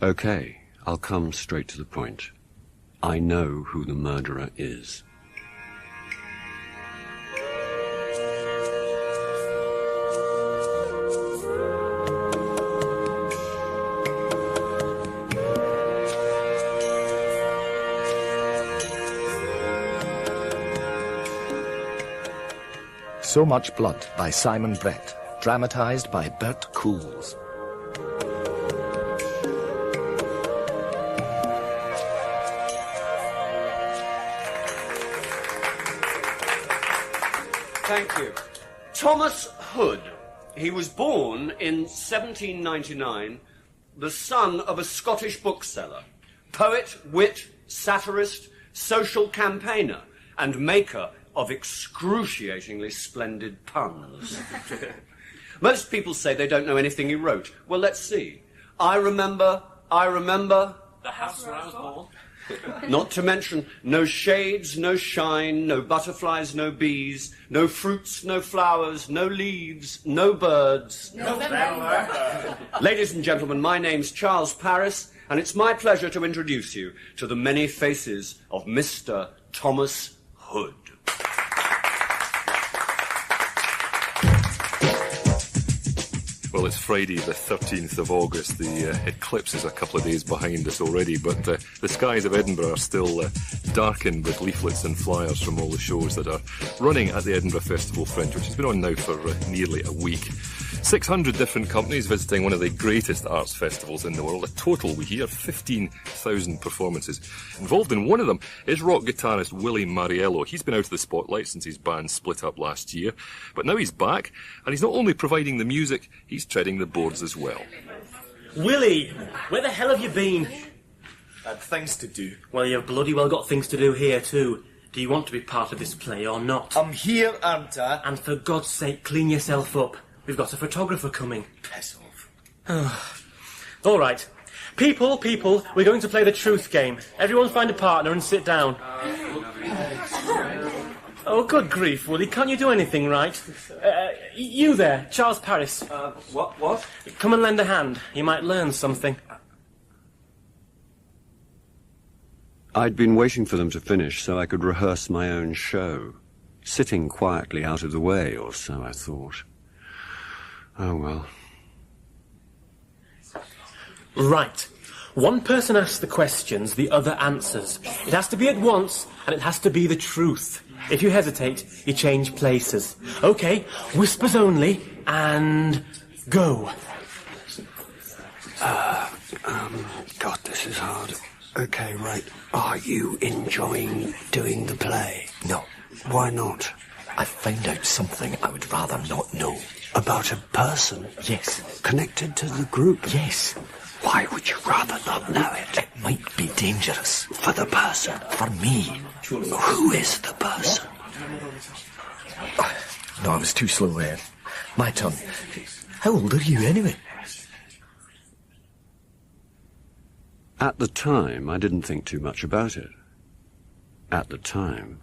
Okay, I'll come straight to the point. I know who the murderer is. So Much Blood by Simon Brett, dramatised by Bert Cools. Thank you. Thomas Hood. He was born in 1799, the son of a Scottish bookseller, poet, wit, satirist, social campaigner, and maker of excruciatingly splendid puns. Most people say they don't know anything he wrote. Well, let's see. I remember... The house where I was born. Not to mention no shades, no shine, no butterflies, no bees, no fruits, no flowers, no leaves, no birds. November. Ladies and gentlemen, my name's Charles Paris, and it's my pleasure to introduce you to the many faces of Mr. Thomas Hood. Well, it's Friday the 13th of August. The eclipse is a couple of days behind us already, but the skies of Edinburgh are still darkened with leaflets and flyers from all the shows that are running at the Edinburgh Festival Fringe, which has been on now for nearly a week. 600 different companies visiting one of the greatest arts festivals in the world. A total, we hear, 15,000 performances. Involved in one of them is rock guitarist Willie Mariello. He's been out of the spotlight since his band split up last year, but now he's back, and he's not only providing the music, he's treading the boards as well. Willie, where the hell have you been? Had things to do. Well, you've bloody well got things to do here too. Do you want to be part of this play or not? I'm here, aren't I? And for God's sake, clean yourself up. We've got a photographer coming. Piss off. All right. People, we're going to play the truth game. Everyone find a partner and sit down. Oh, good grief, Willie. Can't you do anything right? You there, Charles Paris. What? Come and lend a hand. You might learn something. I'd been waiting for them to finish so I could rehearse my own show. Sitting quietly out of the way, or so I thought. Oh, well. Right. One person asks the questions, the other answers. It has to be at once, and it has to be the truth. If you hesitate, you change places. Okay, whispers only, and go. God, this is hard. Okay, right. Are you enjoying doing the play? No, Why not? I found out something I would rather not know. About a person? Yes. Connected to the group? Yes. Why would you rather not know it? It might be dangerous. For the person? For me. Who is the person? No, I was too slow there. My turn. How old are you, anyway? At the time, I didn't think too much about it. At the time.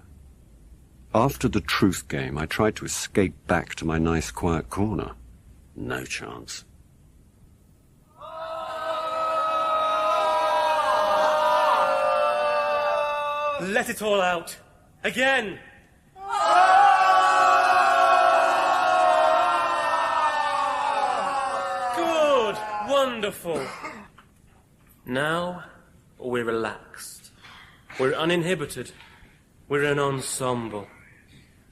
After the truth game, I tried to escape back to my nice quiet corner. No chance. Let it all out. Again. Good. Wonderful. Now, we're relaxed. We're uninhibited. We're an ensemble.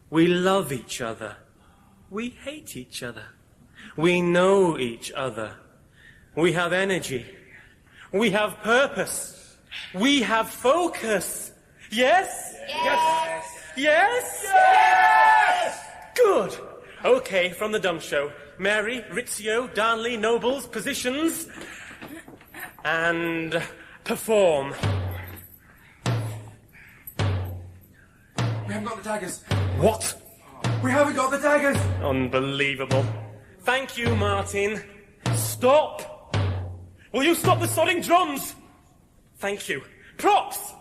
We love each other. We hate each other. We know each other. We have energy. We have purpose. We have focus. Yes? Yes. Yes? Yes! Good. Okay, from the dumb show. Mary, Rizzio, Darnley, Nobles, positions. And perform. We haven't got the daggers. What? We haven't got the daggers. Unbelievable. Thank you, Martin. Stop. Will you stop the sodding drums? Thank you. Props.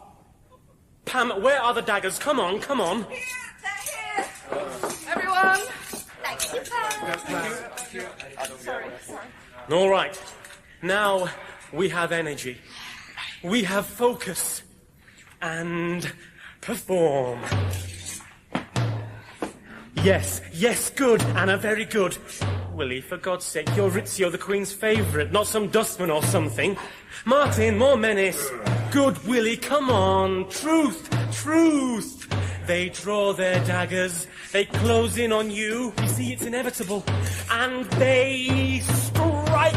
Pam, where are the daggers? Come on, come on. Here, they're here. Everyone. Thank you, Pam. Sorry. All right. Now, We have energy. We have focus. And perform. Yes, good, Anna, very good. Willie, for God's sake, you're Rizzio, the Queen's favourite, not some dustman or something. Martin, more menace. Good, Willie, come on. Truth. They draw their daggers. They close in on you. You see, it's inevitable. And they strike.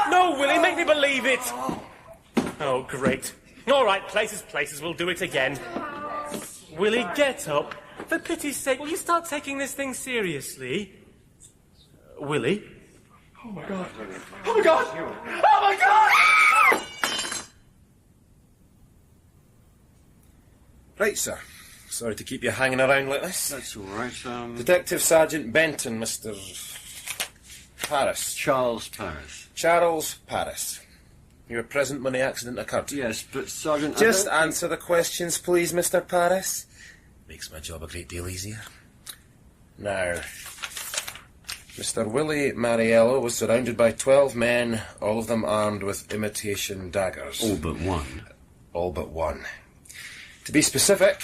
No, Willie, make me believe it. Oh, great. All right, places, we'll do it again. Willie, get up. For pity's sake, will you start taking this thing seriously? Willie? Oh, my God. Oh, my God. Oh, my God! Right, sir. Sorry to keep you hanging around like this. That's all right. Detective Sergeant Benton, Mr. Paris. Charles Paris. Charles Paris. You were present when the accident occurred? Yes, but Sergeant... Just answer the questions, please, Mr. Paris. Makes my job a great deal easier. Now, Mr. Willie Mariello was surrounded by 12 men, all of them armed with imitation daggers. All but one. All but one. To be specific,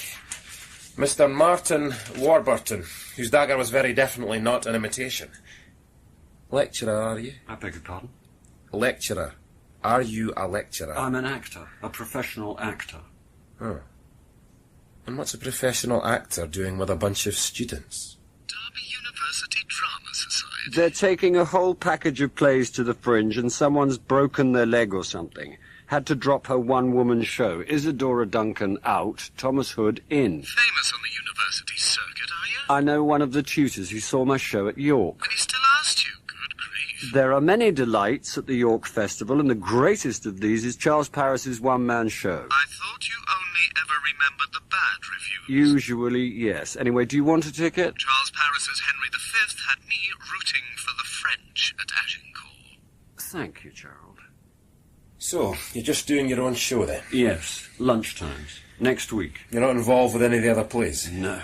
Mr. Martin Warburton, whose dagger was very definitely not an imitation. Lecturer, are you? I beg your pardon? Lecturer. Are you a lecturer? I'm an actor, a professional actor. Oh. And what's a professional actor doing with a bunch of students? Derby University Drama Society. They're taking a whole package of plays to the Fringe and someone's broken their leg or something. Had to drop her one-woman show. Isadora Duncan out, Thomas Hood in. Famous on the university circuit, are you? I know one of the tutors who saw my show at York. And he still asked you. Good grief. There are many delights at the York Festival, and the greatest of these is Charles Paris's one-man show. I thought you only ever remembered the bad reviews. Usually, yes. Anyway, do you want a ticket? Charles Paris's Henry V had me rooting for the French at Agincourt. Thank you, Gerald. So, you're just doing your own show then? Yes, lunchtimes. Next week. You're not involved with any of the other plays? No.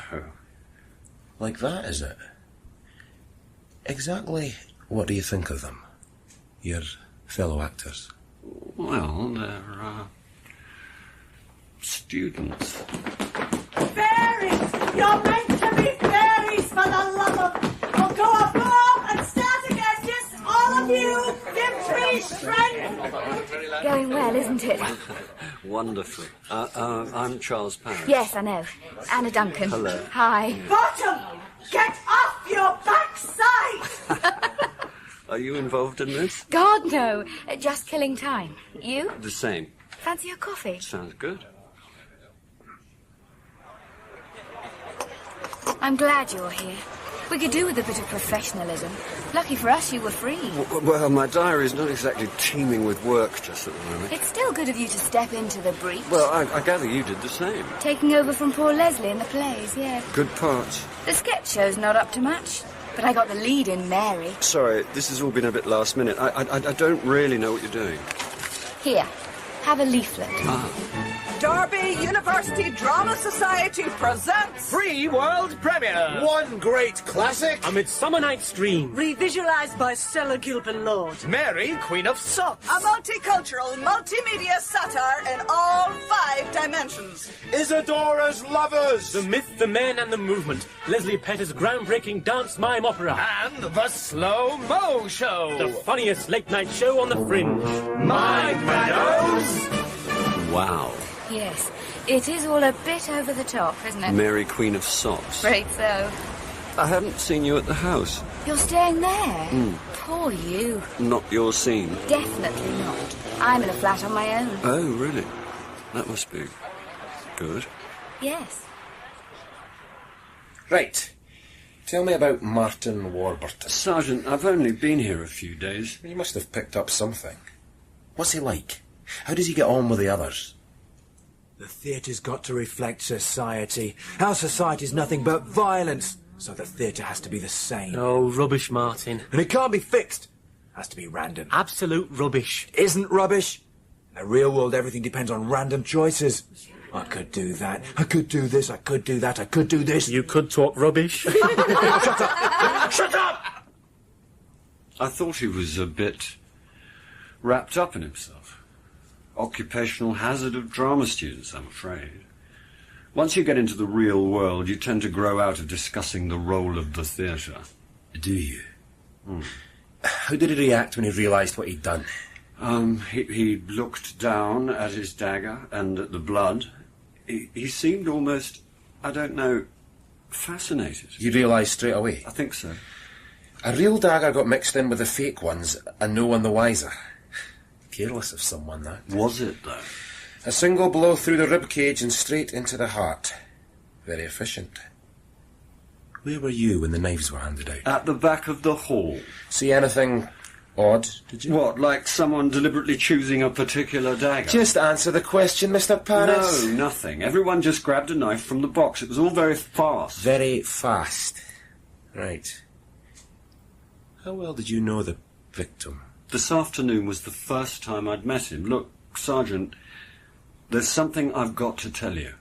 Like that, is it? Exactly what do you think of them? Your fellow actors? Well, they're, students. Fairies! You're meant to be fairies, for the love of... Well, go off and start again, yes, all of you! Give me strength! Going well, isn't it? Wonderfully. I'm Charles Paris. Yes, I know. Anna Duncan. Hello. Hi. Bottom! Get off your backside! Are you involved in this? God, no. Just killing time. You? The same. Fancy a coffee? Sounds good. I'm glad you're here. We could do with a bit of professionalism. Lucky for us, you were free. Well, my diary's not exactly teeming with work just at the moment. It's still good of you to step into the breach. Well, I gather you did the same. Taking over from poor Leslie in the plays, yes. Good parts. The sketch show's not up to much, but I got the lead in Mary. Sorry, this has all been a bit last minute. I don't really know what you're doing. Here, have a leaflet. Derby University Drama Society presents... Free world premiere. One great classic. A Midsummer Night's Dream. Revisualised by Stella Gilpin Lord. Mary, Queen of Sots. A multicultural, multimedia satire in all 5 dimensions. Isadora's Lovers. The Myth, the Men and the Movement. Leslie Petter's groundbreaking dance mime opera. And the Slow Mo Show. The funniest late-night show on the Fringe. My Meadows. Wow. Yes, it is all a bit over the top, isn't it? Mary, Queen of Sots. Afraid so. I haven't seen you at the house. You're staying there? Poor you. Not your scene. Definitely not. I'm in a flat on my own. Oh, really? That must be good. Yes. Right. Tell me about Martin Warburton. Sergeant, I've only been here a few days. You must have picked up something. What's he like? How does he get on with the others? The theatre's got to reflect society. Our society's nothing but violence, so the theatre has to be the same. Oh, rubbish, Martin. And it can't be fixed. It has to be random. Absolute rubbish. Isn't rubbish? In the real world, everything depends on random choices. I could do that. I could do this. I could do that. I could do this. You could talk rubbish. Shut up! Shut up! I thought he was a bit wrapped up in himself. Occupational hazard of drama students, I'm afraid. Once you get into the real world, you tend to grow out of discussing the role of the theatre. Do you? How did he react when he realised what he'd done? He looked down at his dagger and at the blood. He seemed almost, I don't know, fascinated. You realised straight away? I think so. A real dagger got mixed in with the fake ones, and no one the wiser. Careless of someone, that. Was it, though? A single blow through the rib cage and straight into the heart. Very efficient. Where were you when the knives were handed out? At the back of the hall. See anything odd, did you? What, like someone deliberately choosing a particular dagger? Just answer the question, Mr. Paris. No, nothing. Everyone just grabbed a knife from the box. It was all very fast. Very fast. Right. How well did you know the victim? This afternoon was the first time I'd met him. Look, Sergeant, there's something I've got to tell you.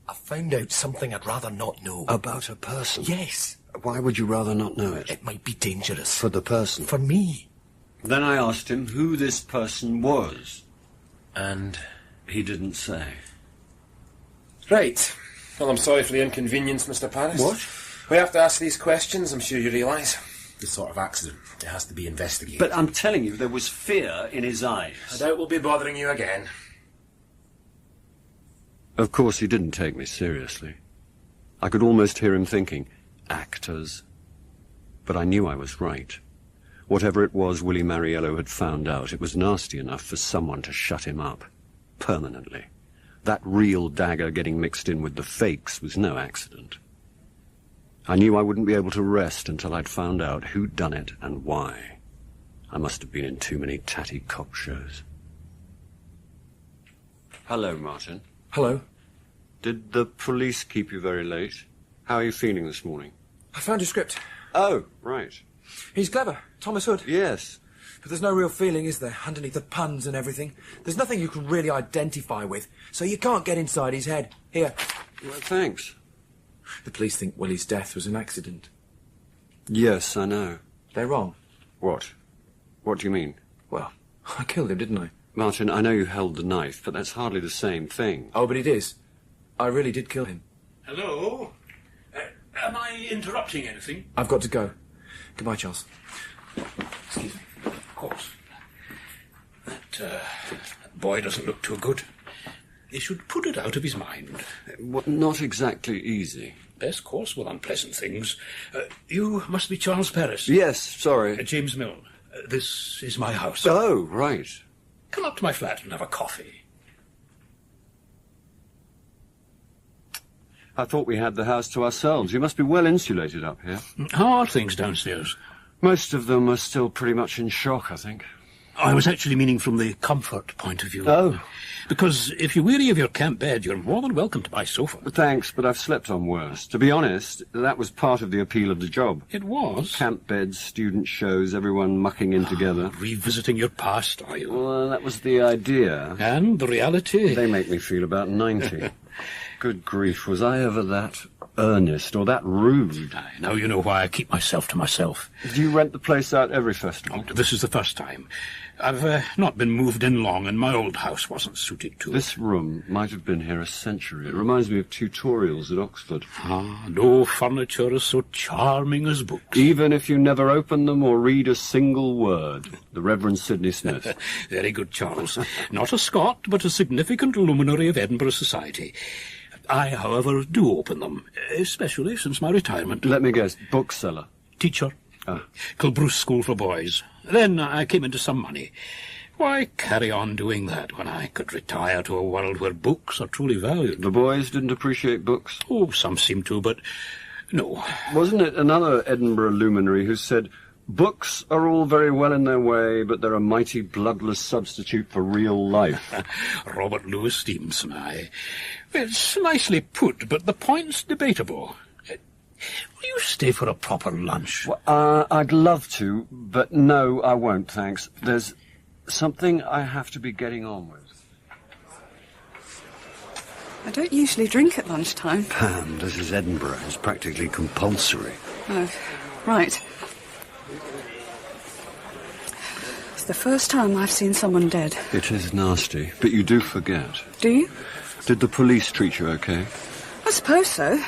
I found out something I'd rather not know. About a person? Yes. Why would you rather not know it? It might be dangerous. For the person? For me. Then I asked him who this person was. And? He didn't say. Right. Well, I'm sorry for the inconvenience, Mr. Paris. What? We have to ask these questions, I'm sure you realise. This sort of accident, it has to be investigated. But I'm telling you, there was fear in his eyes. I doubt we'll be bothering you again. Of course, he didn't take me seriously. I could almost hear him thinking, actors. But I knew I was right. Whatever it was Willie Mariello had found out, it was nasty enough for someone to shut him up. Permanently. That real dagger getting mixed in with the fakes was no accident. I knew I wouldn't be able to rest until I'd found out who'd done it and why. I must have been in too many tatty cop shows. Hello, Martin. Hello. Did the police keep you very late? How are you feeling this morning? I found his script. Oh, right. He's clever. Thomas Hood. Yes. But there's no real feeling, is there, underneath the puns and everything? There's nothing you can really identify with, so you can't get inside his head. Here. Well, thanks. The police think Willie's death was an accident. Yes, I know. They're wrong. What? What do you mean? Well, I killed him, didn't I? Martin, I know you held the knife, but that's hardly the same thing. Oh, but it is. I really did kill him. Hello? Am I interrupting anything? I've got to go. Goodbye, Charles. Excuse me. Of course. That boy doesn't look too good. He should put it out of his mind. Not exactly easy. Best course with unpleasant things. You must be Charles Paris. Yes, sorry. James Milne. This is my house. Oh, right. Come up to my flat and have a coffee. I thought we had the house to ourselves. You must be well insulated up here. How are things downstairs? Most of them are still pretty much in shock, I think. I was actually meaning from the comfort point of view. Oh. Because if you're weary of your camp bed, you're more than welcome to my sofa. Thanks, but I've slept on worse. To be honest, that was part of the appeal of the job. It was? Camp beds, student shows, everyone mucking in together. Revisiting your past, are you? Well, that was the idea. And the reality? They make me feel about 90. Good grief, was I ever that earnest or that rude? Now you know why I keep myself to myself. Do you rent the place out every festival? Oh, this is the first time. I've not been moved in long, and my old house wasn't suited to it. This room might have been here a century. It reminds me of tutorials at Oxford. No furniture is so charming as books. Even if you never open them or read a single word. The Reverend Sidney Smith. Very good, Charles. Not a Scot, but a significant luminary of Edinburgh society. I, however, do open them, especially since my retirement. Let me guess, bookseller? Teacher. Kilbruce School for Boys. Then I came into some money. Why carry on doing that when I could retire to a world where books are truly valued? The boys didn't appreciate books? Oh, some seem to, but no. Wasn't it another Edinburgh luminary who said, books are all very well in their way, but they're a mighty bloodless substitute for real life? Robert Louis Stevenson, It's nicely put, but the point's debatable. Will you stay for a proper lunch? Well, I'd love to, but no, I won't, thanks. There's something I have to be getting on with. I don't usually drink at lunchtime. Pam, this is Edinburgh. It's practically compulsory. Oh, right. the first time I've seen someone dead. It is nasty, but you do forget. Do you? Did the police treat you okay? I suppose so.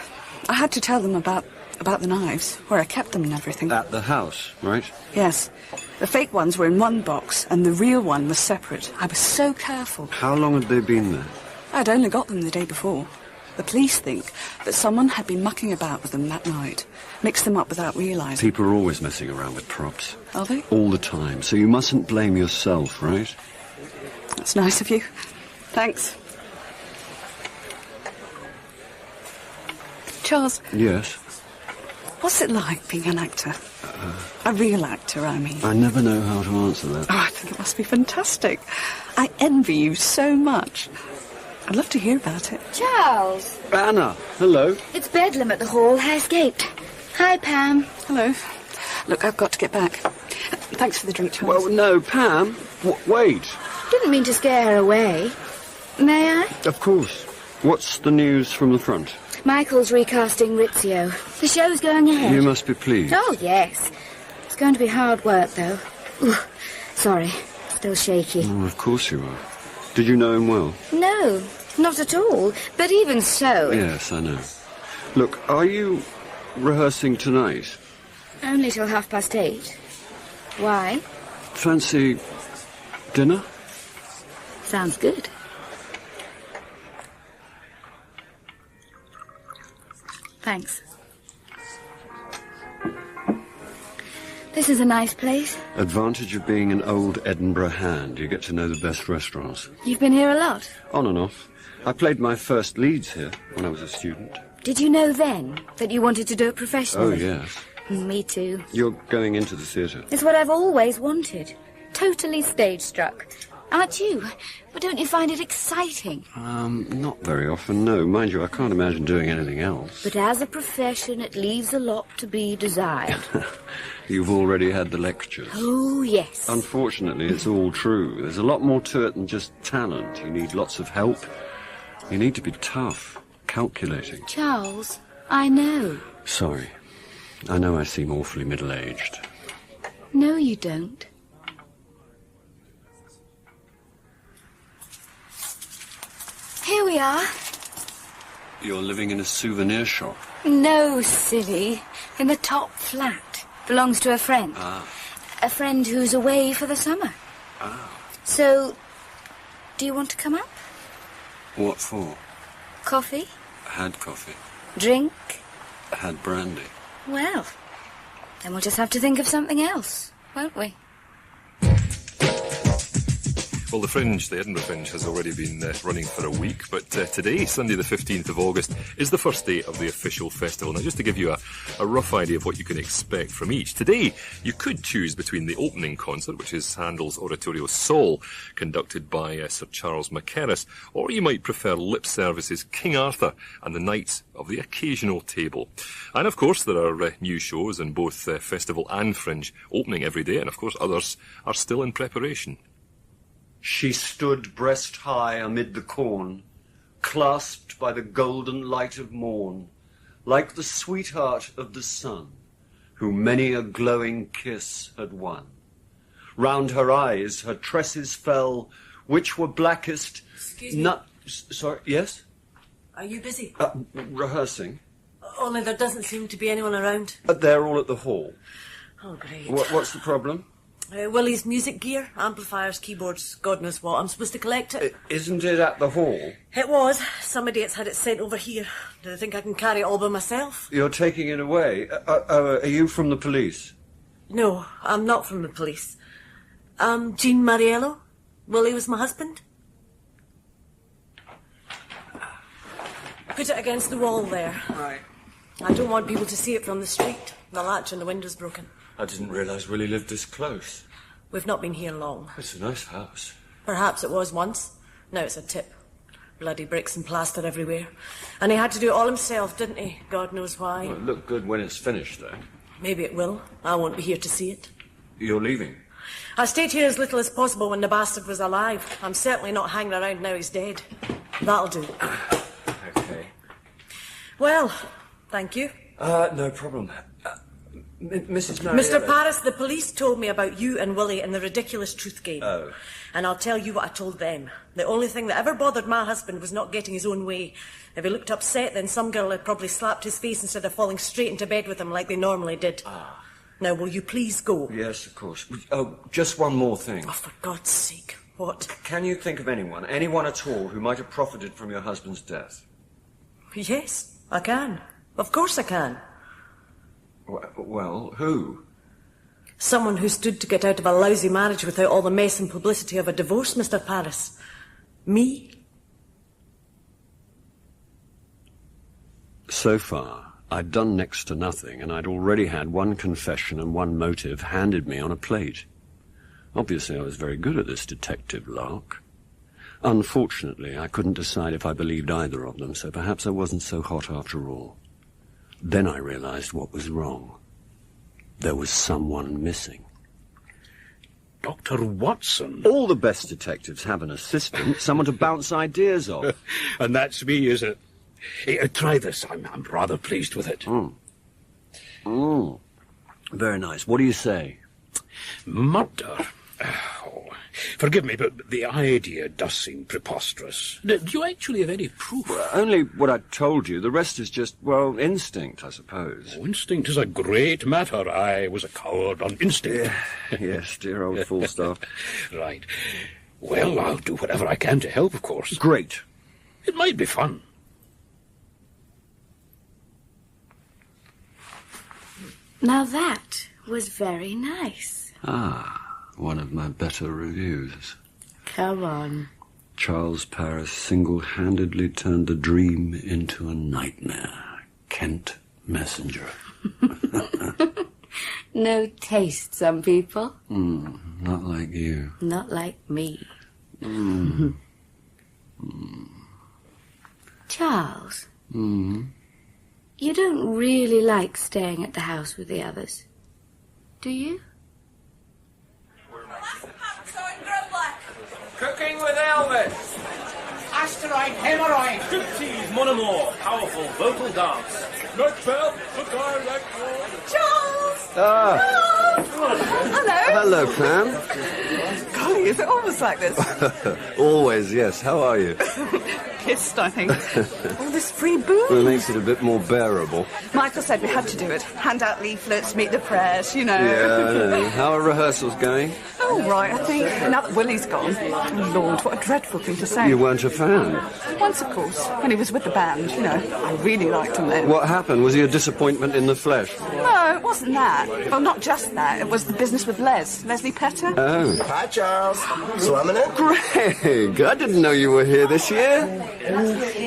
I had to tell them about the knives, where I kept them and everything. At the house, right? Yes. The fake ones were in one box, and the real one was separate. I was so careful. How long had they been there? I'd only got them the day before. The police think that someone had been mucking about with them that night, mixed them up without realising. People are always messing around with props. Are they? All the time, so you mustn't blame yourself, right? That's nice of you. Thanks. Charles. Yes? What's it like being an actor? A real actor, I mean. I never know how to answer that. Oh, I think it must be fantastic. I envy you so much. I'd love to hear about it. Charles! Anna, hello. It's bedlam at the hall. I escaped. Hi, Pam. Hello. Look, I've got to get back. Thanks for the drink, Charles. Well, no, Pam. Wait. Didn't mean to scare her away. May I? Of course. What's the news from the front? Michael's recasting Rizzio. The show's going ahead. You must be pleased. Oh, yes. It's going to be hard work, though. Ooh, sorry. Still shaky. Oh, of course you are. Did you know him well? No, not at all. But even so... Yes, I know. Look, are you rehearsing tonight? Only till 8:30. Why? Fancy dinner? Sounds good. Thanks. This is a nice place. Advantage of being an old Edinburgh hand. You get to know the best restaurants. You've been here a lot? On and off. I played my first leads here when I was a student. Did you know then that you wanted to do it professionally? Oh, yes. Me too. You're going into the theatre? It's what I've always wanted. Totally stage-struck. Aren't you? But don't you find it exciting? Not very often, no. Mind you, I can't imagine doing anything else. But as a profession, it leaves a lot to be desired. You've already had the lectures. Oh, yes. Unfortunately, it's all true. There's a lot more to it than just talent. You need lots of help. You need to be tough, calculating. Charles, I know. Sorry. I know I seem awfully middle-aged. No, you don't. Here we are. You're living in a souvenir shop? No, silly. In the top flat. Belongs to a friend. Ah. A friend who's away for the summer. Ah. So, do you want to come up? What for? Coffee? Had coffee. Drink? Had brandy. Well, then we'll just have to think of something else, won't we? Well, the Fringe, the Edinburgh Fringe, has already been running for a week, but today, Sunday the 15th of August, is the first day of the official festival. Now, just to give you a rough idea of what you can expect from each, today you could choose between the opening concert, which is Handel's Oratorio Sol, conducted by Sir Charles Mackerras, or you might prefer Lip Service's King Arthur and the Knights of the Occasional Table. And, of course, there are new shows in both Festival and Fringe opening every day, and, of course, others are still in preparation. She stood breast high amid the corn, clasped by the golden light of morn, like the sweetheart of the sun, who many a glowing kiss had won. Round her eyes her tresses fell, which were blackest... Excuse me? Sorry, yes? Are you busy? Rehearsing. Only there doesn't seem to be anyone around. They're all at the hall. Oh, great. What's the problem? Willie's music gear, amplifiers, keyboards, God knows what. I'm supposed to collect it. Isn't it at the hall? It was. Some idiot's had it sent over here. Do they think I can carry it all by myself? You're taking it away. Are you from the police? No, I'm not from the police. I'm Jean Mariello. Willie was my husband. Put it against the wall there. Right. I don't want people to see it from the street. The latch on the window's broken. I didn't realise Willie lived this close. We've not been here long. It's a nice house. Perhaps it was once. Now it's a tip. Bloody bricks and plaster everywhere. And he had to do it all himself, didn't he? God knows why. Well, it'll look good when it's finished, though. Maybe it will. I won't be here to see it. You're leaving? I stayed here as little as possible when the bastard was alive. I'm certainly not hanging around now he's dead. That'll do. Okay. Well, thank you. No problem. Mrs. Mariella. Mr. Paris, the police told me about you and Willie and the ridiculous truth game. Oh. And I'll tell you what I told them. The only thing that ever bothered my husband was not getting his own way. If he looked upset, then some girl had probably slapped his face instead of falling straight into bed with him like they normally did. Ah. Now, will you please go? Yes, of course. Oh, just one more thing. Oh, for God's sake. What? Can you think of anyone at all, who might have profited from your husband's death? Yes, I can. Of course I can. Well, who? Someone who stood to get out of a lousy marriage without all the mess and publicity of a divorce, Mr. Paris. Me? So far, I'd done next to nothing, and I'd already had one confession and one motive handed me on a plate. Obviously, I was very good at this detective lark. Unfortunately, I couldn't decide if I believed either of them, so perhaps I wasn't so hot after all. Then I realized what was wrong. There was someone missing. Dr. Watson? All the best detectives have an assistant, someone to bounce ideas off. And that's me, is it? Try this. I'm rather pleased with it. Very nice. What do you say? Murder. Oh, forgive me, but the idea does seem preposterous. Do you actually have any proof? Well, only what I told you. The rest is just, well, instinct, I suppose. Oh, instinct is a great matter. I was a coward on instinct. Yes, dear old Falstaff. Right. Well, I'll do whatever I can to help, of course. Great. It might be fun. Now that was very nice. One of my better reviews. Come on. Charles Paris single-handedly turned the dream into a nightmare. Kent Messenger. No taste, some people. Not like you. Not like me. Charles. You don't really like staying at the house with the others, do you? Cooking with Elvis. Asteroid, hemorrhoid, striptease, mon amour, powerful vocal dance. Macbeth, the director. Charles! Hello. Hello, Pam. Golly, is it always like this? Always, yes. How are you? Pissed, I think. All this free booze. Well, it makes it a bit more bearable. Michael said we had to do it. Hand out leaflets, meet the press, you know. Yeah, I know. How are rehearsals going? Oh, right, I think. Now that Willie's gone. Oh, Lord, what a dreadful thing to say. You weren't a fan? Once, of course, when he was with the band, you know. I really liked him then. What happened? Was he a disappointment in the flesh? No, it wasn't that. Well, not just that. It was the business with Leslie Petter. Oh. Hi, Charles. Slumming it? Greg, I didn't know you were here this year.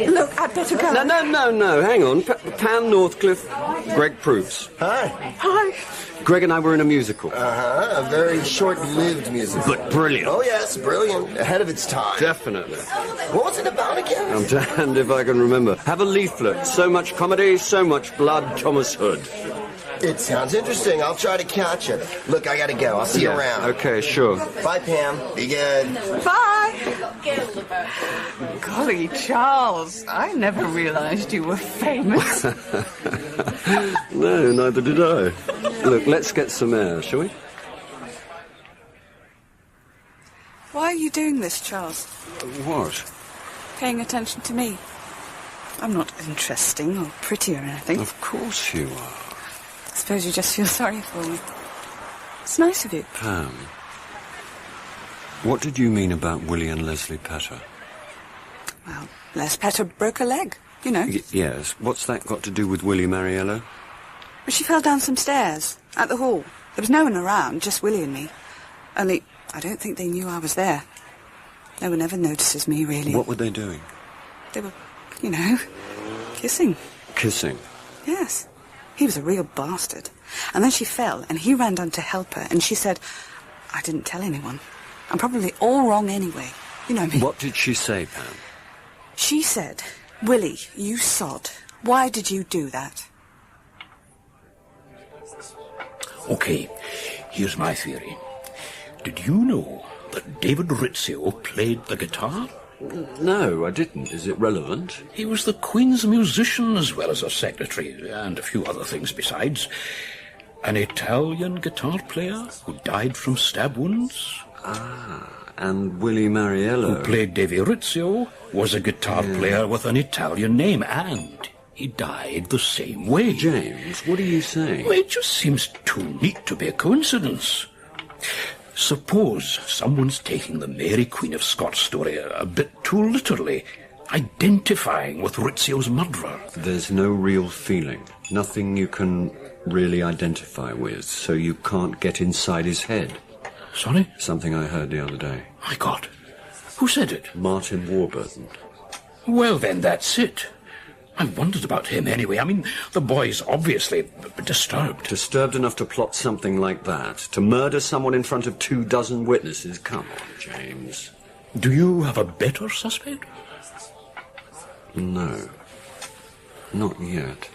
Look, I'd better go. No, hang on. Pam Northcliffe, Greg Proops. Hi. Hi. Greg and I were in a musical. A very short-lived musical. But brilliant. Oh, yes, brilliant. Ahead of its time. Definitely. What was it about again? I'm damned if I can remember. Have a leaflet. So much comedy, so much blood, Thomas Hood. It sounds interesting. I'll try to catch it. Look, I gotta go. I'll see you around. Okay, sure. Bye, Pam. Be good. Bye. Golly, Charles, I never realized you were famous. No, neither did I. Look, let's get some air, shall we? Why are you doing this, Charles? What? Paying attention to me. I'm not interesting or pretty or anything. Of course you are. I suppose you just feel sorry for me. It's nice of you. Pam, what did you mean about Willie and Leslie Petter? Well, Les Petter broke a leg, you know. Yes. What's that got to do with Willie Mariello? But she fell down some stairs at the hall. There was no one around, just Willie and me. Only, I don't think they knew I was there. No one ever notices me, really. What were they doing? They were, you know, kissing. Kissing? Yes. He was a real bastard. And then she fell, and he ran down to help her, and she said, I didn't tell anyone. I'm probably all wrong anyway. You know me. What did she say, Pam? She said, Willie, you sod. Why did you do that? Okay, here's my theory. Did you know that David Rizzio played the guitar? No, I didn't. Is it relevant? He was the Queen's musician as well as her secretary, and a few other things besides. An Italian guitar player who died from stab wounds. Ah, and Willie Mariello. Who played Davy Rizzio, was a guitar player with an Italian name, and he died the same way. James, what are you saying? It just seems too neat to be a coincidence. Suppose someone's taking the Mary Queen of Scots story a bit too literally, identifying with Rizzio's murderer. There's no real feeling. Nothing you can really identify with, so you can't get inside his head. Sorry? Something I heard the other day. My God. Who said it? Martin Warburton. Well, then, that's it. I wondered about him anyway. I mean, the boy's obviously disturbed. Disturbed enough to plot something like that? To murder someone in front of 24 witnesses? Come on, James. Do you have a better suspect? No. Not yet.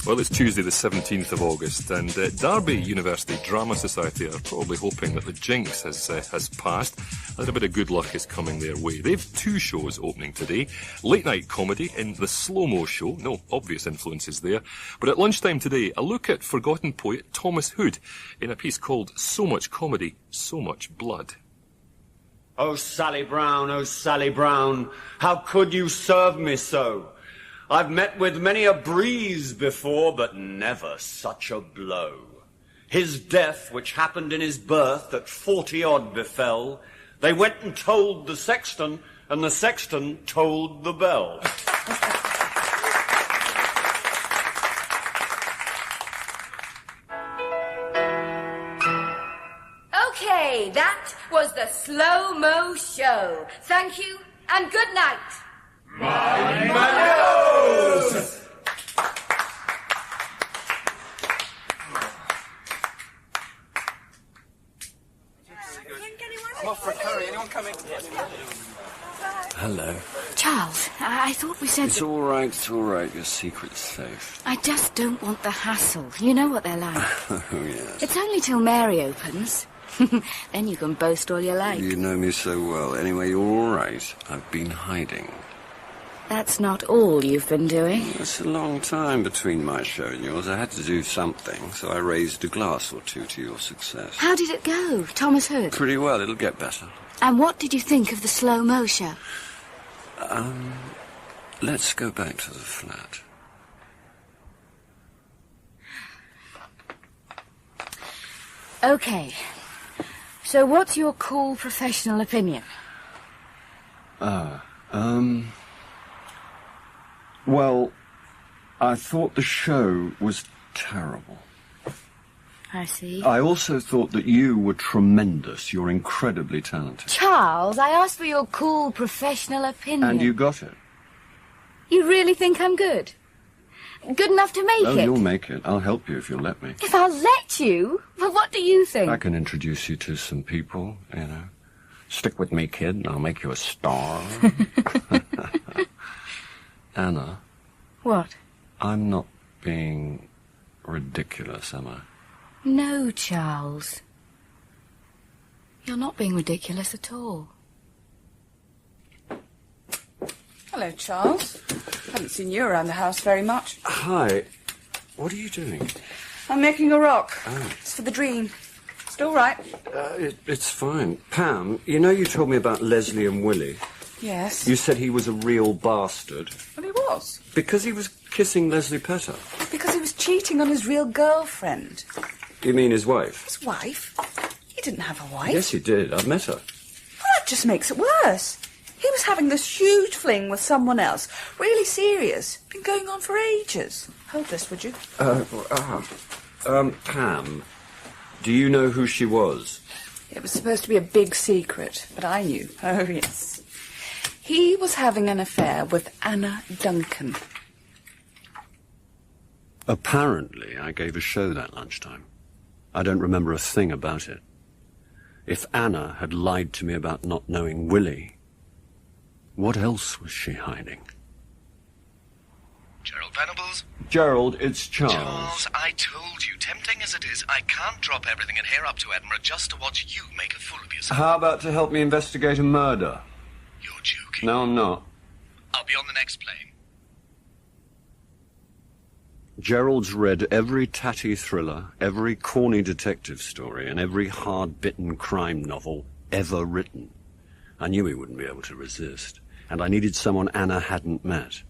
Well, it's Tuesday the 17th of August, and Derby University Drama Society are probably hoping that the jinx has passed. A little bit of good luck is coming their way. They've 2 shows opening today. Late night comedy in the Slow-Mo Show. No obvious influences there. But at lunchtime today, a look at forgotten poet Thomas Hood in a piece called So Much Comedy, So Much Blood. Oh, Sally Brown, how could you serve me so? I've met with many a breeze before, but never such a blow. His death, which happened in his birth, at 40-odd befell. They went and told the sexton, and the sexton tolled the bell. Okay, that was the Slow-Mo Show. Thank you, and good night. Mind my nose! I'm off for a curry. Anyone coming? Hello. Charles, I thought we said... It's all right, your secret's safe. I just don't want the hassle. You know what they're like. Oh, yes. It's only till Mary opens. Then you can boast all you like. You know me so well. Anyway, you're all right. I've been hiding. That's not all you've been doing. It's a long time between my show and yours. I had to do something, so I raised a glass or two to your success. How did it go, Thomas Hood? Pretty well. It'll get better. And what did you think of the Slow-Mo Show? Let's go back to the flat. Okay. So what's your cool professional opinion? Well, I thought the show was terrible. I see. I also thought that you were tremendous. You're incredibly talented. Charles, I asked for your cool professional opinion. And you got it. You really think I'm good? Good enough to make Oh, it? you'll make it. I'll help you if you'll let me. If I'll let you? Well, what do you think? I can introduce you to some people, you know. Stick with me, kid, and I'll make you a star. Anna. What? I'm not being ridiculous, am I? No, Charles. You're not being ridiculous at all. Hello, Charles. Haven't seen you around the house very much. Hi. What are you doing? I'm making a rock. Oh. It's for the dream. Still right? It's fine. Pam, you know you told me about Leslie and Willie? Yes. You said he was a real bastard. Well, he was. Because he was kissing Leslie Petter. Because he was cheating on his real girlfriend. You mean his wife? His wife? He didn't have a wife. Yes, he did. I've met her. Well, that just makes it worse. He was having this huge fling with someone else. Really serious. Been going on for ages. Hold this, would you? Pam, do you know who she was? It was supposed to be a big secret, but I knew. Oh, yes. He was having an affair with Anna Duncan. Apparently, I gave a show that lunchtime. I don't remember a thing about it. If Anna had lied to me about not knowing Willie, what else was she hiding? Gerald Venables? Gerald, it's Charles. Charles, I told you, tempting as it is, I can't drop everything and head up to Edinburgh just to watch you make a fool of yourself. How about to help me investigate a murder? You're joking. No, I'm not. I'll be on the next plane. Gerald's read every tatty thriller, every corny detective story, and every hard-bitten crime novel ever written. I knew he wouldn't be able to resist, and I needed someone Anna hadn't met.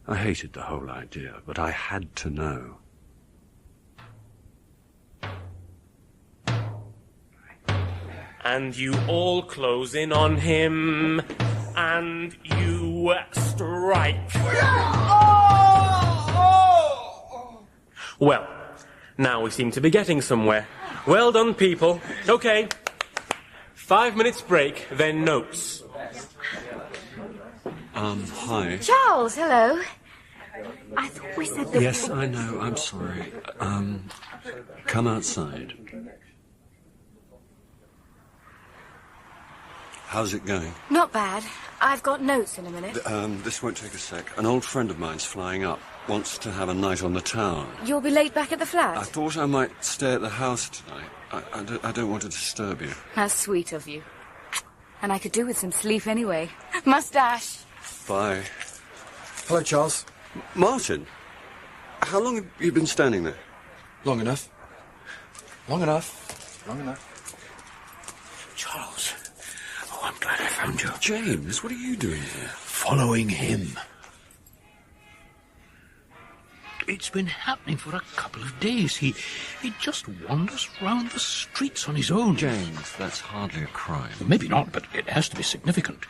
I hated the whole idea, but I had to know. And you all close in on him, and you strike. Well, now we seem to be getting somewhere. Well done, people. Okay. 5 minutes break, then notes. Hi. Charles, hello. I thought we said that... Yes, I know. I'm sorry. Come outside. How's it going? Not bad. I've got notes in a minute. This won't take a sec. An old friend of mine's flying up. Wants to have a night on the town. You'll be late back at the flat? I thought I might stay at the house tonight. I don't want to disturb you. That's sweet of you. And I could do with some sleep anyway. Mustache. Bye. Hello, Charles. Martin, how long have you been standing there? Long enough. Long enough. Long enough. Charles. Oh, I'm glad I found you. James, what are you doing here? Following him. It's been happening for a couple of days. He just wanders round the streets on his own. James, that's hardly a crime. Maybe not, but it has to be significant.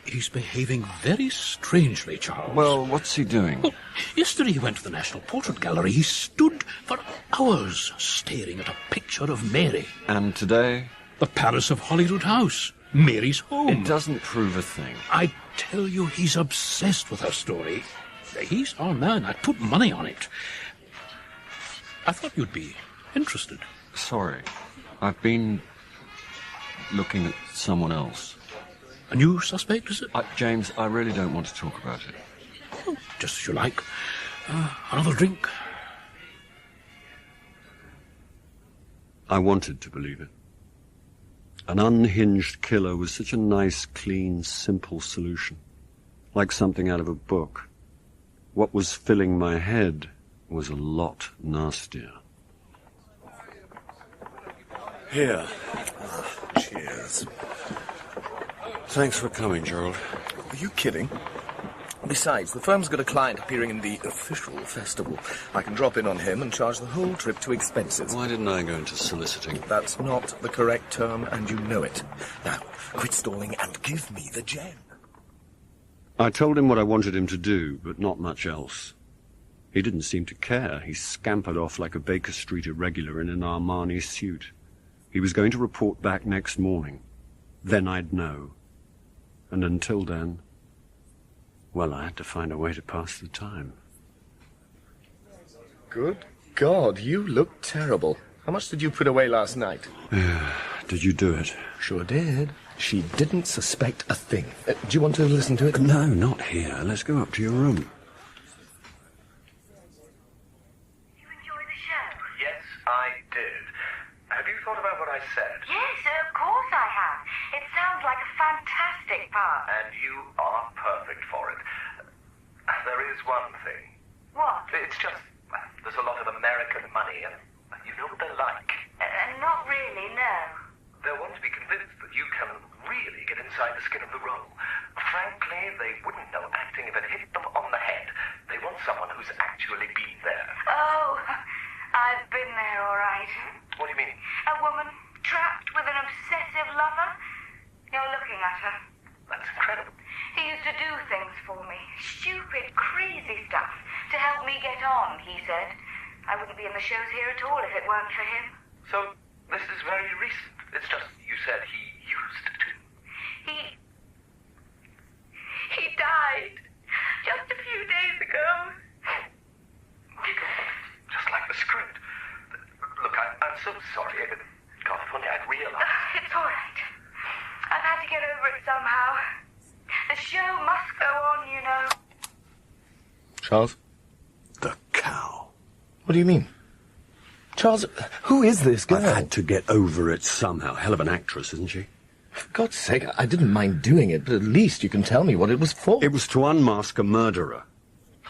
He's behaving very strangely, Charles. Well, what's he doing? Well, yesterday he went to the National Portrait Gallery. He stood for hours staring at a picture of Mary. And today? The Paris of Holyrood House. Mary's home. It doesn't prove a thing. I tell you, he's obsessed with her story. He's our man. I'd put money on it. I thought you'd be interested. Sorry. I've been looking at someone else. A new suspect, is it? James, I really don't want to talk about it. Oh, just as you like. Another drink? I wanted to believe it. An unhinged killer was such a nice, clean, simple solution. Like something out of a book. What was filling my head was a lot nastier. Here. Cheers. Thanks for coming, Gerald. Are you kidding? Besides, the firm's got a client appearing in the official festival. I can drop in on him and charge the whole trip to expenses. Why didn't I go into soliciting? That's not the correct term, and you know it. Now, quit stalling and give me the gem. I told him what I wanted him to do, but not much else. He didn't seem to care. He scampered off like a Baker Street irregular in an Armani suit. He was going to report back next morning. Then I'd know. And until then, well, I had to find a way to pass the time. Good God, you look terrible. How much did you put away last night? Did you do it? Sure did. She didn't suspect a thing. Do you want to listen to it? No, not here. Let's go up to your room. Did you enjoy the show? Yes, I did. Have you thought about what I said? Yes, of course I have. It sounds like a fantastic part. And you are perfect for it. There is one thing. What? It's just, there's a lot of American money, and you know what they're like. Not really, no. They'll want to be convinced that you can really get inside the skin of the role. Frankly, they wouldn't know acting if it hit them on the head. They want someone who's actually been there. Oh, I've been there, all right. What do you mean? A woman trapped with an obsessive lover. You're looking at her. That's incredible. He used to do things for me. Stupid, crazy stuff. To help me get on, he said. I wouldn't be in the shows here at all if it weren't for him. So, this is very recent. It's just, you said he used to. He died just a few days ago. Just like the script. Look, I'm so sorry. God, if only I'd realized. It's all right. I've had to get over it somehow. The show must go on, you know. Charles? The cow. What do you mean? Charles, who is this girl? I've had to get over it somehow. Hell of an actress, isn't she? For God's sake, I didn't mind doing it, but at least you can tell me what it was for. It was to unmask a murderer.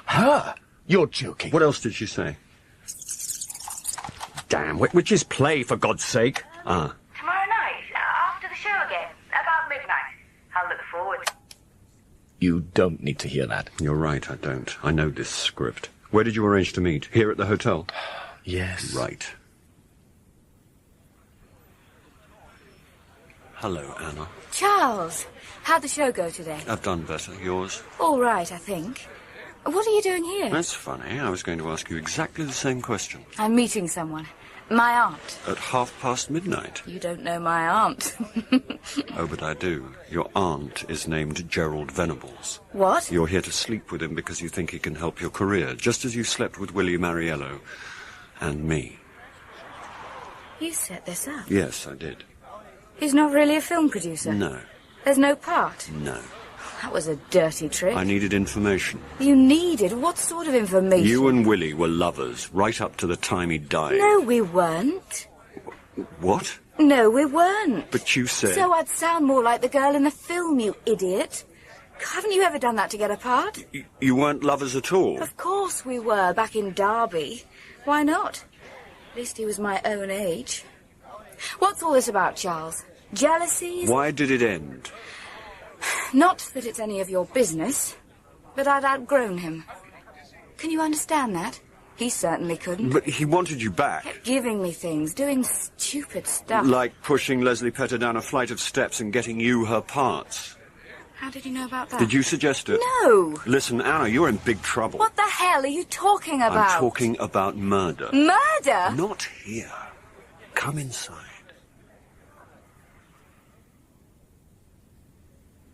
Her? You're joking. What else did she say? Damn, which is play, for God's sake? Ah. Tomorrow night, after the show again, about midnight. I'll look forward. You don't need to hear that. You're right, I don't. I know this script. Where did you arrange to meet? Here at the hotel? Yes. Right. Hello, Anna. Charles, how'd the show go today? I've done better. Yours? All right, I think. What are you doing here? That's funny. I was going to ask you exactly the same question. I'm meeting someone. My aunt. At midnight. You don't know my aunt. Oh, but I do. Your aunt is named Gerald Venables. What? You're here to sleep with him because you think he can help your career, just as you slept with Willie Mariello and me. You set this up? Yes, I did. He's not really a film producer? No. There's no part? No. That was a dirty trick. I needed information. You needed? What sort of information? You and Willie were lovers, right up to the time he died. No, we weren't. What? No, we weren't. But you said... So I'd sound more like the girl in the film, you idiot. Haven't you ever done that to get a part? You weren't lovers at all? Of course we were, back in Derby. Why not? At least he was my own age. What's all this about, Charles? Jealousies? Why did it end? Not that it's any of your business, but I'd outgrown him. Can you understand that? He certainly couldn't. But he wanted you back. Kept giving me things, doing stupid stuff. Like pushing Leslie Petter down a flight of steps and getting you her parts. How did you know about that? Did you suggest it? No. Listen, Anna, you're in big trouble. What the hell are you talking about? I'm talking about murder. Murder? Not here. Come inside.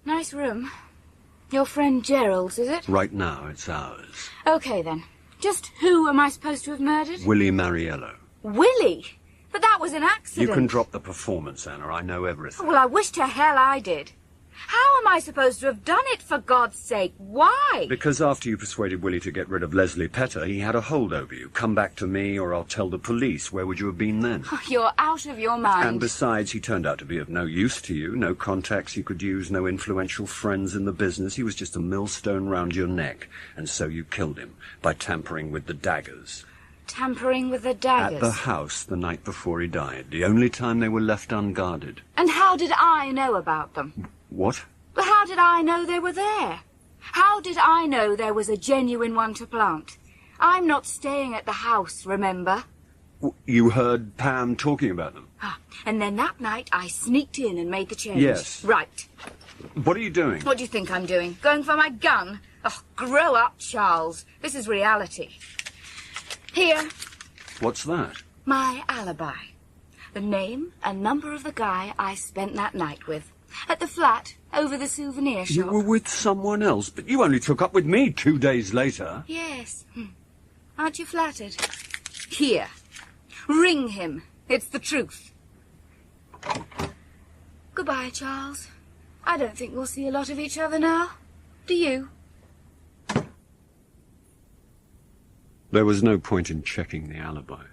Nice room. Your friend Gerald's, is it? Right now, it's ours. Okay, then. Just who am I supposed to have murdered? Willie Mariello. Willie? But that was an accident. You can drop the performance, Anna. I know everything. Well, I wish to hell I did. How am I supposed to have done it, for God's sake? Why? Because after you persuaded Willie to get rid of Leslie Petter, he had a hold over you. Come back to me, or I'll tell the police. Where would you have been then? You're out of your mind. And besides, he turned out to be of no use to you. No contacts you could use, no influential friends in the business. He was just a millstone round your neck. And so you killed him by tampering with the daggers. Tampering with the daggers? At the house the night before he died. The only time they were left unguarded. And how did I know about them? What? But how did I know they were there? How did I know there was a genuine one to plant? I'm not staying at the house, remember? You heard Pam talking about them? And then that night I sneaked in and made the change. Yes. Right. What are you doing? What do you think I'm doing? Going for my gun? Oh, grow up, Charles. This is reality. Here. What's that? My alibi. The name and number of the guy I spent that night with. At the flat, over the souvenir shop. You were with someone else, but you only took up with me 2 days later. Yes. Aren't you flattered? Here. Ring him. It's the truth. Goodbye, Charles. I don't think we'll see a lot of each other now. Do you? There was no point in checking the alibi.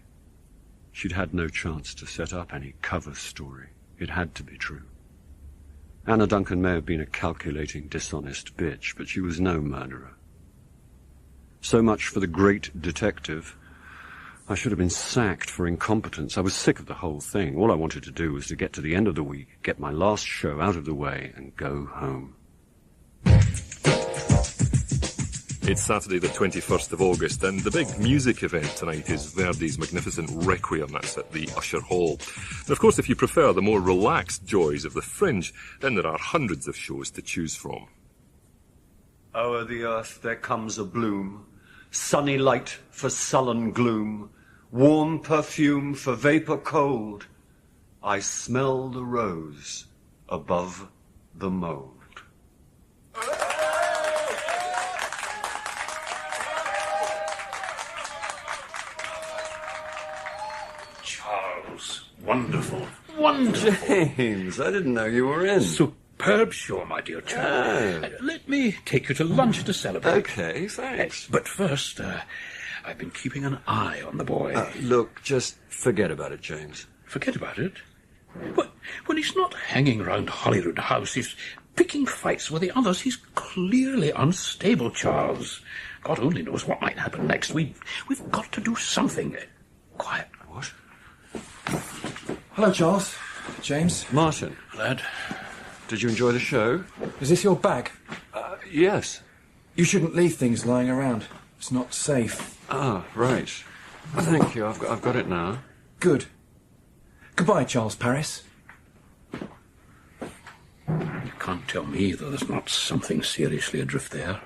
She'd had no chance to set up any cover story. It had to be true. Anna Duncan may have been a calculating, dishonest bitch, but she was no murderer. So much for the great detective. I should have been sacked for incompetence. I was sick of the whole thing. All I wanted to do was to get to the end of the week, get my last show out of the way, and go home. It's Saturday the 21st of August, and the big music event tonight is Verdi's magnificent Requiem. That's at the Usher Hall. And of course, if you prefer the more relaxed joys of the Fringe, then there are hundreds of shows to choose from. O'er the earth there comes a bloom, sunny light for sullen gloom, warm perfume for vapour cold. I smell the rose above the mould. Wonderful, wonderful. James, I didn't know you were in. Superb show, my dear chap. Let me take you to lunch to celebrate. Okay, thanks. But first, I've been keeping an eye on the boy. Look, just forget about it, James. Forget about it? When he's not hanging around Holyrood House, he's picking fights with the others. He's clearly unstable, Charles. God only knows what might happen next. We've got to do something. Quiet. What? Hello, Charles. James. Martin. Lad. Did you enjoy the show? Is this your bag? Yes. You shouldn't leave things lying around. It's not safe. Ah, right. Thank you. I've got it now. Good. Goodbye, Charles Paris. You can't tell me that there's not something seriously adrift there.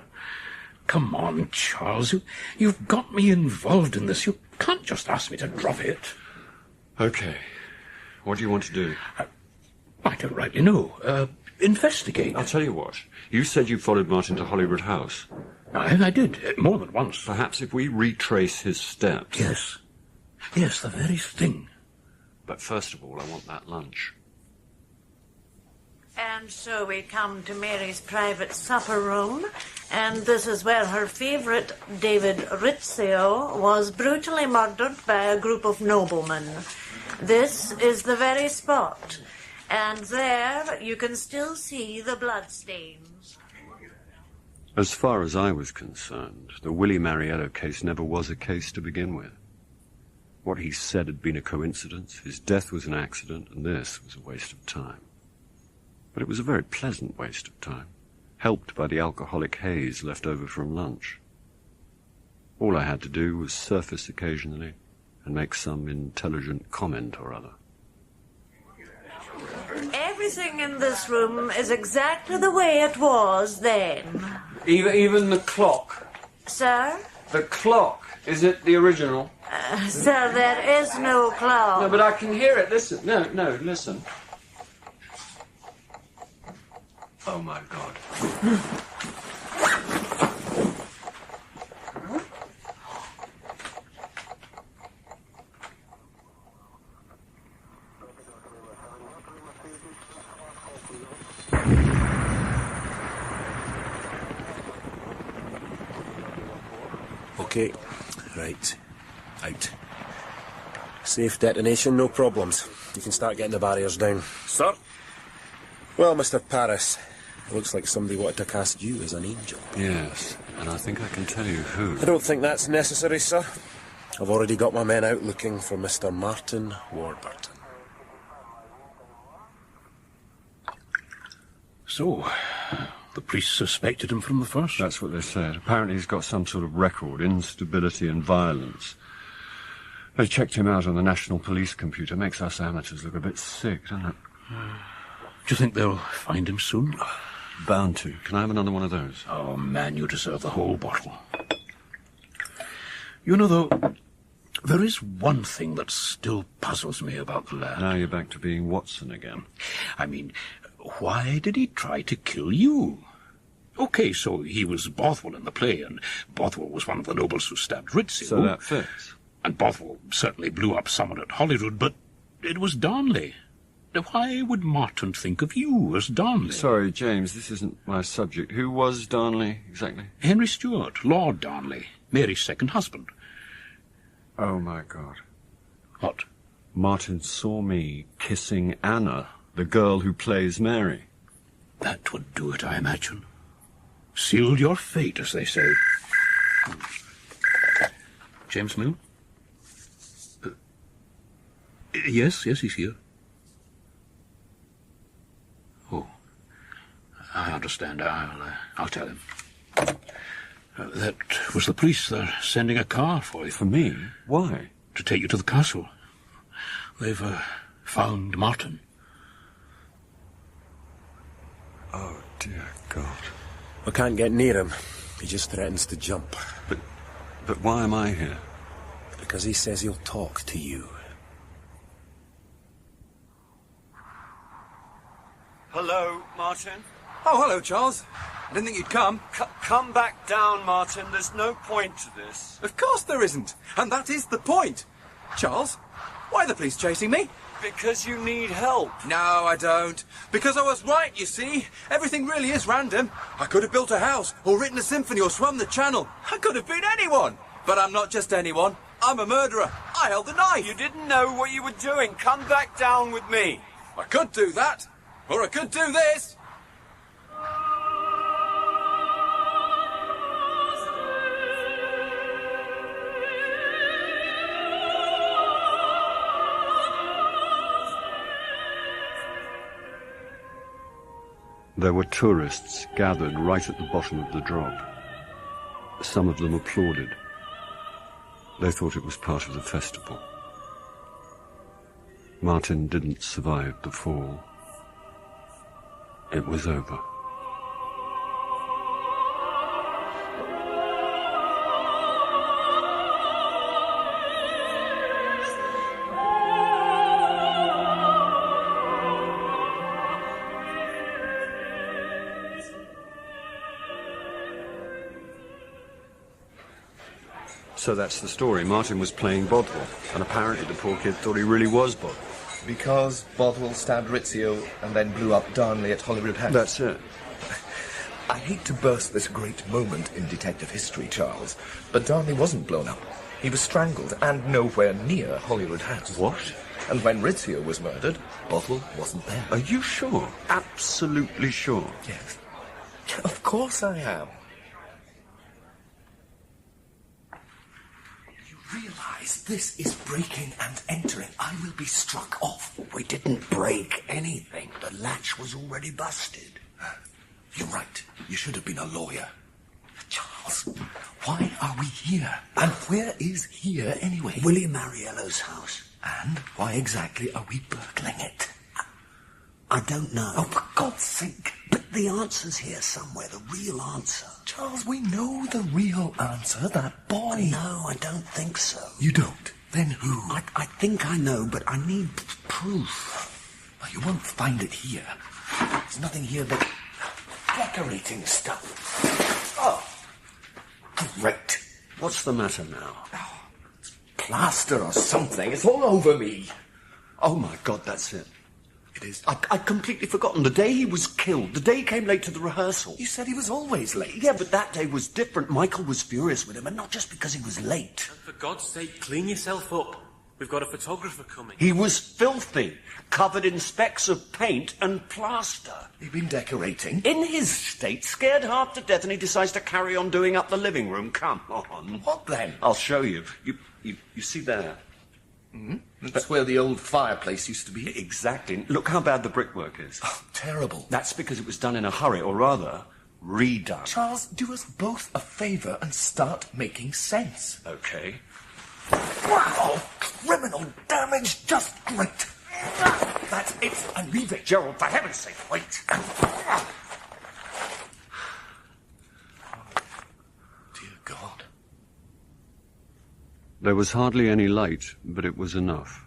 Come on, Charles. You've got me involved in this. You can't just ask me to drop it. Okay. What do you want to do? I don't rightly know. Investigate. I'll tell you what. You said you followed Martin to Hollywood House. I did, more than once. Perhaps if we retrace his steps. Yes. Yes, the very thing. But first of all, I want that lunch. And so we come to Mary's private supper room, and this is where her favourite, David Rizzio, was brutally murdered by a group of noblemen. This is the very spot, and there you can still see the bloodstains. As far as I was concerned, the Willie Mariello case never was a case to begin with. What he said had been a coincidence, his death was an accident, and this was a waste of time. But it was a very pleasant waste of time, helped by the alcoholic haze left over from lunch. All I had to do was surface occasionally and make some intelligent comment or other. Everything in this room is exactly the way it was then. Even the clock? Sir? The clock. Is it the original? Sir, there is no clock. No, but I can hear it. Listen. No, listen. Oh, my God. Okay, right. Out. Safe detonation, no problems. You can start getting the barriers down. Sir? Well, Mr. Paris, it looks like somebody wanted to cast you as an angel. Yes, and I think I can tell you who. I don't think that's necessary, sir. I've already got my men out looking for Mr. Martin Warburton. So, the priest suspected him from the first? That's what they said. Apparently he's got some sort of record, instability and violence. They checked him out on the National Police computer. Makes us amateurs look a bit sick, doesn't it? Do you think they'll find him soon? Bound to. Can I have another one of those? Oh, man, you deserve the whole bottle. You know, though, there is one thing that still puzzles me about the lad. Now you're back to being Watson again. I mean, why did he try to kill you? OK, so he was Bothwell in the play, and Bothwell was one of the nobles who stabbed Rizzio. So that fits. And Bothwell certainly blew up someone at Holyrood, but it was Darnley. Now, why would Martin think of you as Darnley? Sorry, James, this isn't my subject. Who was Darnley, exactly? Henry Stuart, Lord Darnley, Mary's second husband. Oh, my God. What? Martin saw me kissing Anna, the girl who plays Mary. That would do it, I imagine. Sealed your fate, as they say. James Mill? Yes, he's here. Oh, I understand. I'll tell him. That was the police. They're sending a car for you. For me? Why? To take you to the castle. They've found Martin. Oh, dear God. We can't get near him. He just threatens to jump. But why am I here? Because he says he'll talk to you. Hello, Martin. Oh, hello, Charles. I didn't think you'd come. Come back down, Martin. There's no point to this. Of course there isn't. And that is the point. Charles, why are the police chasing me? Because you need help. No, I don't. Because I was right, you see. Everything really is random. I could have built a house, or written a symphony, or swum the channel. I could have been anyone. But I'm not just anyone. I'm a murderer. I held the knife. You didn't know what you were doing. Come back down with me. I could do that. Or I could do this. There were tourists gathered right at the bottom of the drop. Some of them applauded. They thought it was part of the festival. Martin didn't survive the fall. It was over. So that's the story. Martin was playing Bothwell, and apparently the poor kid thought he really was Bothwell. Because Bothwell stabbed Rizzio and then blew up Darnley at Holyrood House. That's it. I hate to burst this great moment in detective history, Charles, but Darnley wasn't blown up. He was strangled and nowhere near Holyrood House. What? And when Rizzio was murdered, Bothwell wasn't there. Are you sure? Absolutely sure? Yes. Of course I am. Realise this is breaking and entering. I will be struck off. We didn't break anything. The latch was already busted. You're right. You should have been a lawyer. Charles, why are we here? And where is here anyway? William Mariello's house. And why exactly are we burgling it? I don't know. Oh, for God's sake. But the answer's here somewhere, the real answer. Charles, we know the real answer, that boy. No, I don't think so. You don't? Then who? I think I know, but I need proof. Well, you won't find it here. There's nothing here but decorating stuff. Oh, great. What's the matter now? Oh, it's plaster or something. It's all over me. Oh, my God, that's it. It is. I'd completely forgotten. The day he was killed, the day he came late to the rehearsal. You said he was always late. Yeah, but that day was different. Michael was furious with him, And not just because he was late. And for God's sake, clean yourself up. We've got a photographer coming. He was filthy, covered in specks of paint and plaster. He'd been decorating? In his state, scared half to death, and he decides to carry on doing up the living room. Come on. What then? I'll show you. You see there? Mm-hmm. That's where the old fireplace used to be. Exactly. Look how bad the brickwork is. Oh, terrible. That's because it was done in a hurry, or rather, redone. Charles, do us both a favour and start making sense. Okay. Wow! Criminal damage, just great. That's it. I'm leaving. Gerald, for heaven's sake, wait. Dear God. There was hardly any light, but it was enough.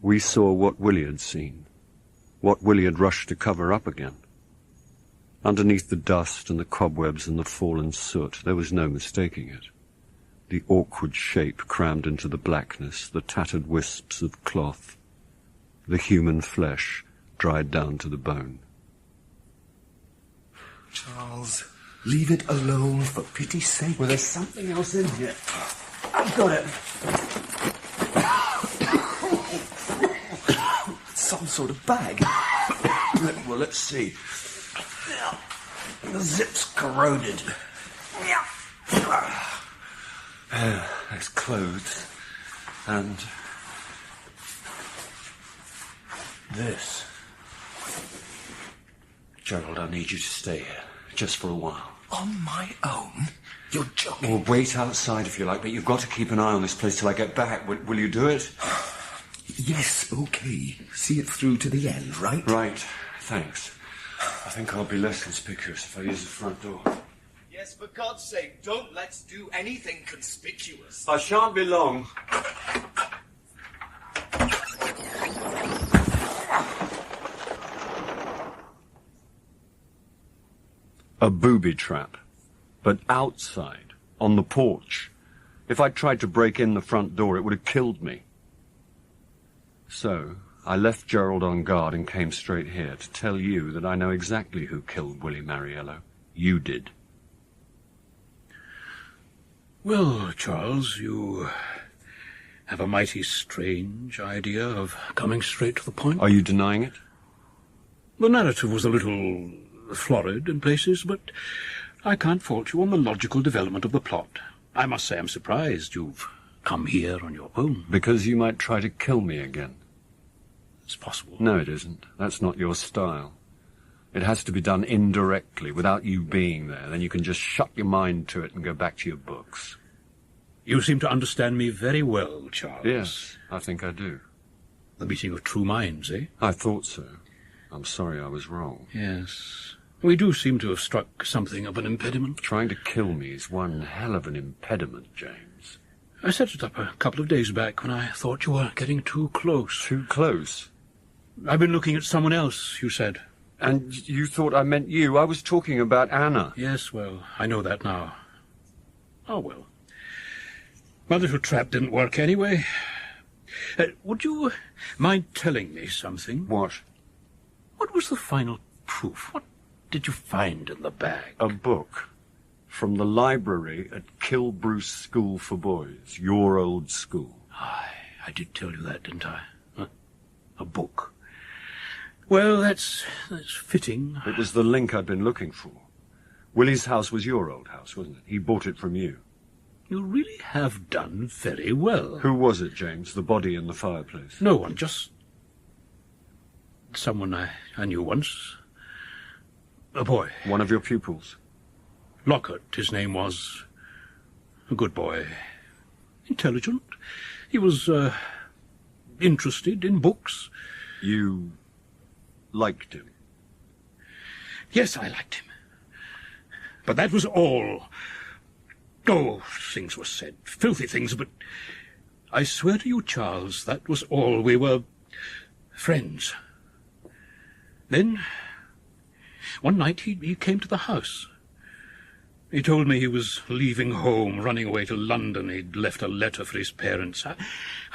We saw what Willie had seen, what Willie had rushed to cover up again. Underneath the dust and the cobwebs and the fallen soot, there was no mistaking it. The awkward shape crammed into the blackness, the tattered wisps of cloth, the human flesh dried down to the bone. Charles, leave it alone, for pity's sake. Well, there's something else in here. I've got it. Some sort of bag. Well, let's see. The zip's corroded. There's clothes. And this. Gerald, I need you to stay here, just for a while. On my own? You're joking. Well, wait outside if you like, but you've got to keep an eye on this place till I get back. Will you do it? Yes, okay. See it through to the end, right? Right. Thanks. I think I'll be less conspicuous if I use the front door. Yes, for God's sake, don't let's do anything conspicuous. I shan't be long. A booby trap. But outside, on the porch. If I'd tried to break in the front door, it would have killed me. So, I left Gerald on guard and came straight here to tell you that I know exactly who killed Willie Mariello. You did. Well, Charles, you have a mighty strange idea of coming straight to the point. Are you denying it? The narrative was a little florid in places, but I can't fault you on the logical development of the plot. I must say I'm surprised you've come here on your own. Because you might try to kill me again. It's possible. No, it isn't. That's not your style. It has to be done indirectly, without you being there. Then you can just shut your mind to it and go back to your books. You seem to understand me very well, Charles. Yes, I think I do. The meeting of true minds, eh? I thought so. I'm sorry I was wrong. Yes. We do seem to have struck something of an impediment. Trying to kill me is one hell of an impediment, James. I set it up a couple of days back when I thought you were getting too close. Too close? I've been looking at someone else, you said. And you thought I meant you? I was talking about Anna. Yes, well, I know that now. Oh, well. My little trap didn't work anyway. Would you mind telling me something? What? What was the final proof? What did you find in the bag? A book. From the library at Kilbruce School for Boys. Your old school. I did tell you that, didn't I? Huh? A book. Well, that's fitting. It was the link I'd been looking for. Willie's house was your old house, wasn't it? He bought it from you. You really have done very well. Who was it, James? The body in the fireplace? No one, just someone I knew once. A boy. One of your pupils? Lockhart, his name was. A good boy. Intelligent. He was, interested in books. You liked him? Yes, I liked him. But that was all. Oh, things were said, filthy things, but I swear to you, Charles, that was all. We were friends. Then, one night he came to the house. He told me he was leaving home, running away to London. He'd left a letter for his parents.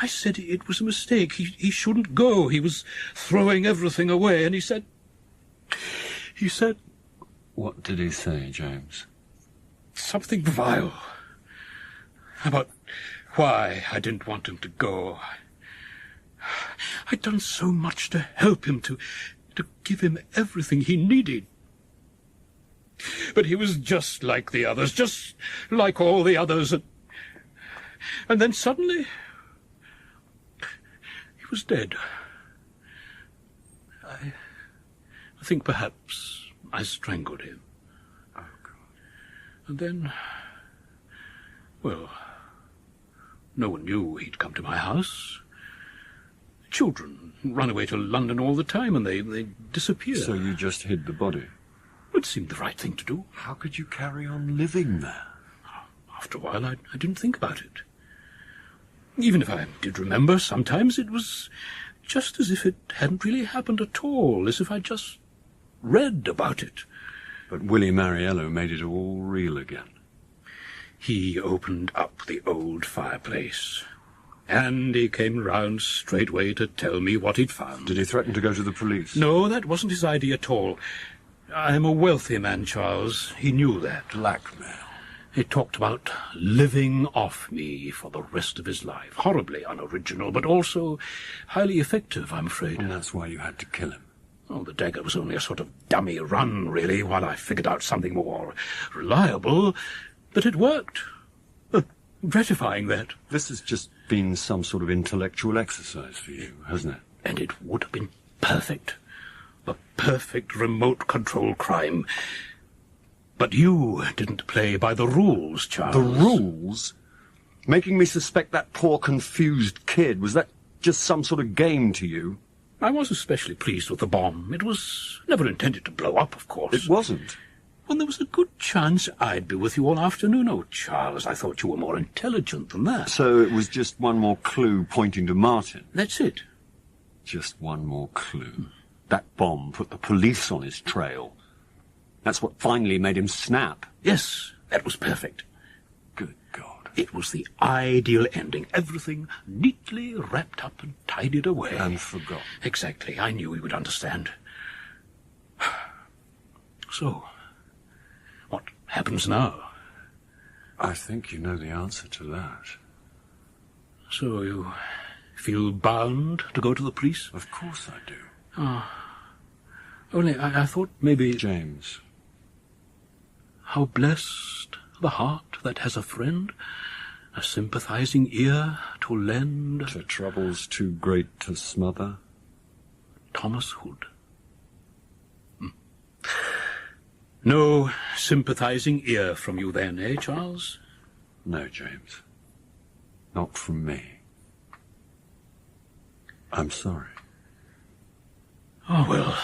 I said it was a mistake. He shouldn't go. He was throwing everything away, and he said... What did he say, James? Something vile. About why I didn't want him to go. I'd done so much to help him, to give him everything he needed. But he was just like the others, just like all the others. And then suddenly, he was dead. I think perhaps I strangled him. Oh, God. And then, well, no one knew he'd come to my house. Children run away to London all the time, and they disappear. So you just hid the body? It seemed the right thing to do. How could you carry on living there? After a while, I didn't think about it. Even if I did remember, sometimes it was just as if it hadn't really happened at all, as if I'd just read about it. But Willie Mariello made it all real again. He opened up the old fireplace, and he came round straightway to tell me what he'd found. Did he threaten to go to the police? No, that wasn't his idea at all. I'm a wealthy man, Charles. He knew that. Blackmail. He talked about living off me for the rest of his life. Horribly unoriginal, but also highly effective, I'm afraid. And that's why you had to kill him. Oh, the dagger was only a sort of dummy run, really, while I figured out something more reliable. But it worked. Gratifying, that. This has just been some sort of intellectual exercise for you, hasn't it? And it would have been perfect. The perfect remote control crime. But you didn't play by the rules, Charles. The rules? Making me suspect that poor confused kid, was that just some sort of game to you? I was especially pleased with the bomb. It was never intended to blow up, of course. It wasn't. When there was a good chance I'd be with you all afternoon. Oh, Charles, I thought you were more intelligent than that. So it was just one more clue pointing to Martin? That's it. Just one more clue. That bomb put the police on his trail. That's what finally made him snap. Yes, that was perfect. Good God. It was the ideal ending. Everything neatly wrapped up and tidied away. And forgot. Exactly. I knew he would understand. So, what happens now? I think you know the answer to that. So you feel bound to go to the police? Of course I do. Only I thought maybe... James. How blessed the heart that has a friend, a sympathizing ear to lend... To troubles too great to smother. Thomas Hood. No sympathising ear from you then, eh, Charles? No, James. Not from me. I'm sorry. Oh, well.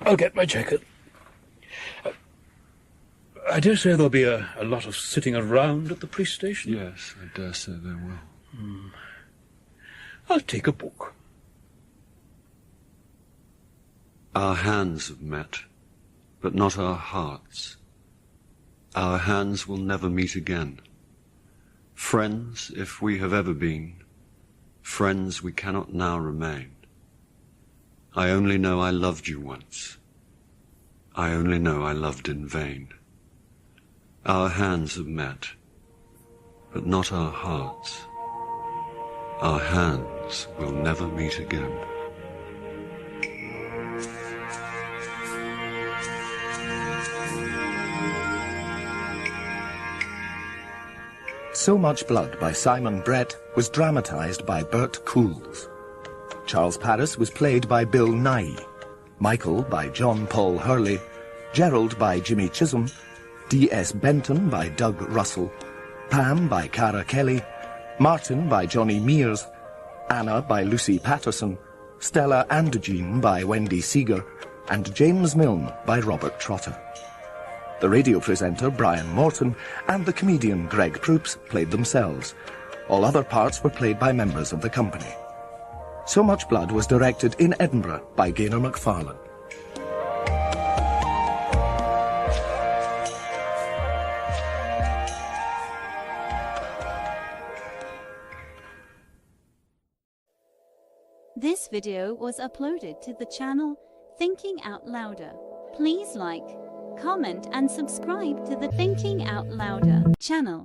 I'll get my jacket. I dare say there'll be a lot of sitting around at the police station. Yes, I dare say there will. I'll take a book. Our hands have met, but not our hearts. Our hands will never meet again. Friends, if we have ever been, friends we cannot now remain. I only know I loved you once. I only know I loved in vain. Our hands have met, but not our hearts. Our hands will never meet again. So Much Blood by Simon Brett was dramatised by Bert Coules. Charles Paris was played by Bill Nighy, Michael by John Paul Hurley, Gerald by Jimmy Chisholm, D.S. Benton by Doug Russell, Pam by Cara Kelly, Martin by Johnny Mears, Anna by Lucy Patterson, Stella and Jean by Wendy Seeger, and James Milne by Robert Trotter. The radio presenter, Brian Morton, and the comedian, Greg Proops, played themselves. All other parts were played by members of the company. So Much Blood was directed in Edinburgh by Gaynor MacFarlane. This video was uploaded to the channel Thinking Out Louder. Please like, comment and subscribe to the Thinking Out Louder channel.